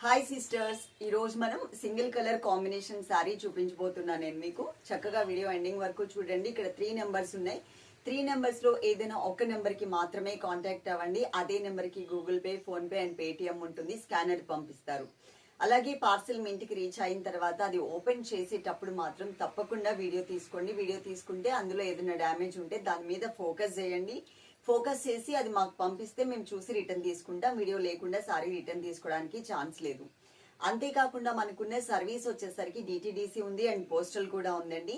Hi sisters, ఈ రోజు మనం సింగిల్ కలర్ కాంబినేషన్ సారీ చూపించబోతున్నాను నేను మీకు. చక్కగా వీడియో ఎండింగ్ వరకు చూడండి. ఇక్కడ 3 నెంబర్స్ ఉన్నాయి. 3 నెంబర్స్ లో ఏదైనా ఒక నెంబర్ కి మాత్రమే కాంటాక్ట్ అవ్వండి. అదే నెంబర్ కి Google pay, phone pay and Paytm ఉంటుంది. స్కానర్ పంపిస్తారు. అలాగే పార్సిల్ మీ ఇంటికి రీచ్ అయిన తర్వాత అది ఓపెన్ చేసేటప్పుడు మాత్రం తప్పకుండా వీడియో తీసుకోండి. వీడియో తీసుకుంటే అందులో ఏదైనా డ్యామేజ్ ఉంటే దాని మీద ఫోకస్ చేయండి. ఫోకస్ చేసి అది మాకు పంపిస్తే మేము చూసి రిటర్న్ తీసుకుంటాం. వీడియో లేకుండా సారీ రిటర్న్ తీసుకోవడానికి ఛాన్స్ లేదు. అంతేకాకుండా మనకున్న సర్వీస్ వచ్చేసరికి డిటిడిసి ఉంది అండ్ పోస్టల్ కూడా ఉందండి.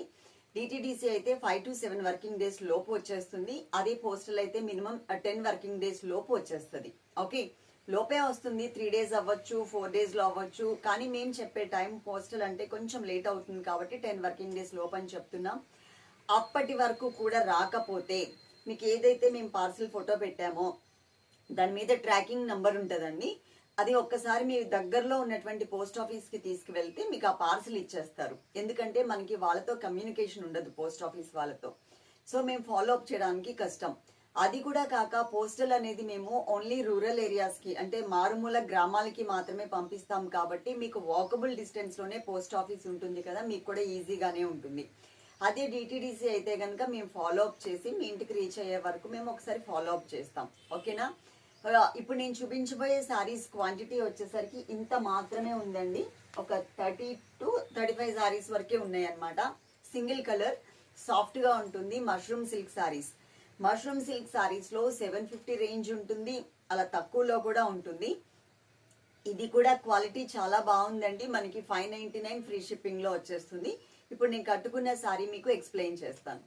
డిటిడిసి అయితే 5 to 7 వర్కింగ్ డేస్ లోపు వచ్చేస్తుంది. అదే పోస్టల్ అయితే మినిమం 10 వర్కింగ్ డేస్ లోపు వచ్చేస్తుంది. ఓకే, లోపే వస్తుంది. 3 days అవ్వచ్చు, 4 days లో అవ్వచ్చు. కానీ మేము చెప్పే టైం పోస్టల్ అంటే కొంచెం లేట్ అవుతుంది కాబట్టి 10 వర్కింగ్ డేస్ లోపు అని చెప్తున్నాం. అప్పటి వరకు కూడా రాకపోతే మీకు ఏదైతే మేము పార్సిల్ ఫోటో పెట్టామో దాని మీద ట్రాకింగ్ నంబర్ ఉంటుందండి. అది ఒక్కసారి మీ దగ్గరలో ఉన్నటువంటి పోస్ట్ ఆఫీస్ కి తీసుకువెళ్తే మీకు ఆ పార్సిల్ ఇచ్చేస్తారు. ఎందుకంటే మనకి వాళ్ళతో కమ్యూనికేషన్ ఉండదు, పోస్ట్ ఆఫీస్ వాళ్ళతో. సో మేము ఫాలో అప్ చేయడానికి కష్టం. అది కూడా కాక పోస్టల్ అనేది మేము ఓన్లీ రూరల్ ఏరియాస్ కి, అంటే మారుమూల గ్రామాలకి మాత్రమే పంపిస్తాం కాబట్టి మీకు వాకబుల్ డిస్టెన్స్ లోనే పోస్ట్ ఆఫీస్ ఉంటుంది కదా, మీకు కూడా ఈజీగానే ఉంటుంది. అదే డిటిడిసి అయితే కనుక మేము ఫాలో అప్ చేసి మీ ఇంటికి రీచ్ అయ్యే వరకు మేము ఒకసారి ఫాలో అప్ చేస్తాం. ఓకేనా? ఇప్పుడు నేను చూపించబోయే సారీస్ క్వాంటిటీ వచ్చేసరికి ఇంత మాత్రమే ఉందండి. ఒక 30 to 35 సారీస్ వరకే ఉన్నాయి అనమాట. సింగిల్ కలర్ సాఫ్ట్ గా ఉంటుంది. Mushroom silk saris. Mushroom silk saris లో 750 రేంజ్ ఉంటుంది, అలా తక్కువలో కూడా ఉంటుంది. ఇది కూడా క్వాలిటీ చాలా బాగుందండి. మనకి 599 ఫ్రీ షిప్పింగ్ లో వచ్చేస్తుంది. ఇప్పుడు నేను కట్టుకున్న సారీ మీకు ఎక్స్ప్లెయిన్ చేస్తాను.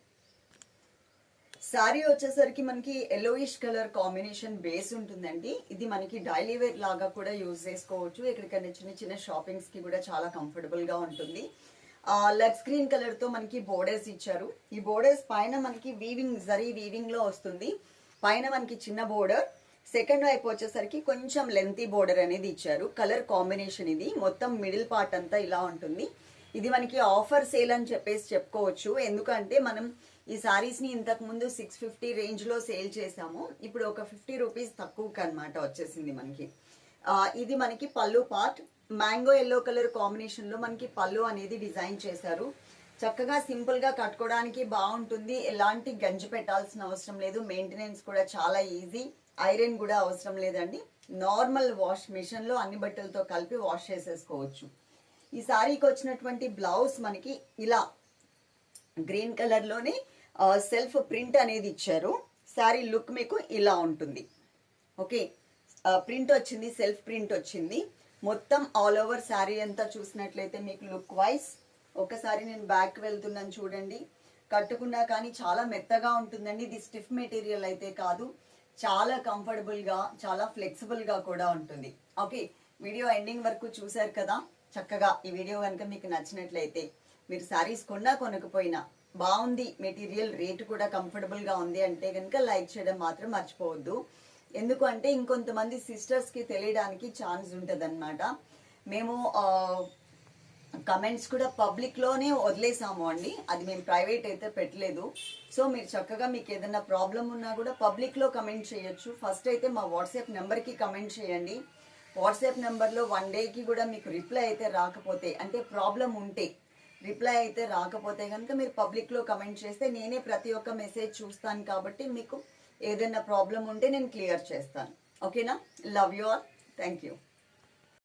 సారీ వచ్చేసరికి మనకి ఎల్లోయిష్ కలర్ కాంబినేషన్ బేస్ ఉంటుందండి. ఇది మనకి డైలీ వేర్ లాగా కూడా యూజ్ చేసుకోవచ్చు. ఎక్కడికైనా చిన్న చిన్న షాపింగ్స్ కి కూడా చాలా కంఫర్టబుల్ గా ఉంటుంది. లెగ్ స్క్రీన్ కలర్ తో మనకి బోర్డర్స్ ఇచ్చారు. ఈ బోర్డర్స్ పైన మనకి వీవింగ్, జరీ వీవింగ్ లో వస్తుంది. పైన మనకి చిన్న బోర్డర్, సెకండ్ వైపు వచ్చేసరికి కొంచెం లెంతీ బోర్డర్ అనేది ఇచ్చారు. కలర్ కాంబినేషన్ ఇది. మొత్తం మిడిల్ పార్ట్ అంతా ఇలా ఉంటుంది. ఇది మనకి ఆఫర్ సేల్ అని చెప్పేసి చెప్పుకోవచ్చు. ఎందుకంటే మనం ఈ సారీస్ ని ఇంతకు ముందు 650 రేంజ్ లో సేల్ చేసాము. ఇప్పుడు ఒక 50 రూపీస్ తక్కువకి అనమాట వచ్చేసింది మనకి. ఇది మనకి పళ్ళు part. Mango yellow colour combination లో మనకి పళ్ళు అనేది డిజైన్ చేశారు. చక్కగా సింపుల్ గా కట్టుకోవడానికి బాగుంటుంది. ఎలాంటి గంజి పెట్టాల్సిన అవసరం లేదు. మెయింటెనెన్స్ కూడా చాలా ఈజీ. ఐరన్ కూడా అవసరం లేదండి. నార్మల్ వాష్ మిషన్ లో అన్ని బట్టలతో కలిపి వాష్ చేసేసుకోవచ్చు. ఈ సారీకి వచ్చినటువంటి బ్లౌజ్ మనకి ఇలా గ్రీన్ కలర్ లోనే సెల్ఫ్ ప్రింట్ అనేది ఇచ్చారు. సారీ లుక్ మీకు ఇలా ఉంటుంది. ఓకే, ప్రింట్ వచ్చింది, సెల్ఫ్ ప్రింట్ వచ్చింది. మొత్తం ఆల్ ఓవర్ సారీ అంతా చూసినట్లయితే మీకు లుక్ వైజ్. ఒకసారి నేను బ్యాక్ వెళ్తున్నాను చూడండి. కట్టుకున్నా కానీ చాలా మెత్తగా ఉంటుందండి. ఇది స్టిఫ్ మెటీరియల్ అయితే కాదు, చాలా కంఫర్టబుల్ గా, చాలా ఫ్లెక్సిబుల్ గా కూడా ఉంటుంది. ఓకే, వీడియో ఎండింగ్ వరకు చూసారు కదా. చక్కగా ఈ వీడియో కనుక మీకు నచ్చినట్లయితే మీరు శారీస్ కొన్నా కొనకపోయినా బాగుంది మెటీరియల్, రేటు కూడా కంఫర్టబుల్ గా ఉంది అంటే కనుక లైక్ చేయడం మాత్రం మర్చిపోవద్దు. ఎందుకు అంటే ఇంకొంతమంది సిస్టర్స్ కి తెలియడానికి ఛాన్స్ ఉంటుంది అనమాట. మేము కమెంట్స్ కూడా పబ్లిక్ లోనే వదిలేసాము అండి. అది మేము ప్రైవేట్ అయితే పెట్టలేదు. సో మీరు చక్కగా మీకు ఏదైనా ప్రాబ్లం ఉన్నా కూడా పబ్లిక్ లో కమెంట్ చేయొచ్చు. ఫస్ట్ అయితే మా వాట్సాప్ నెంబర్ కి కమెంట్ చేయండి. వాట్సాప్ నెంబర్లో 1 డేకి కూడా మీకు రిప్లై అయితే రాకపోతే, అంటే ప్రాబ్లం ఉంటే రిప్లై అయితే రాకపోతే కనుక మీరు పబ్లిక్లో కమెంట్ చేస్తే నేనే ప్రతి ఒక్క మెసేజ్ చూస్తాను కాబట్టి మీకు ఏదైనా ప్రాబ్లం ఉంటే నేను క్లియర్ చేస్తాను. ఓకేనా? Love you all. Thank you.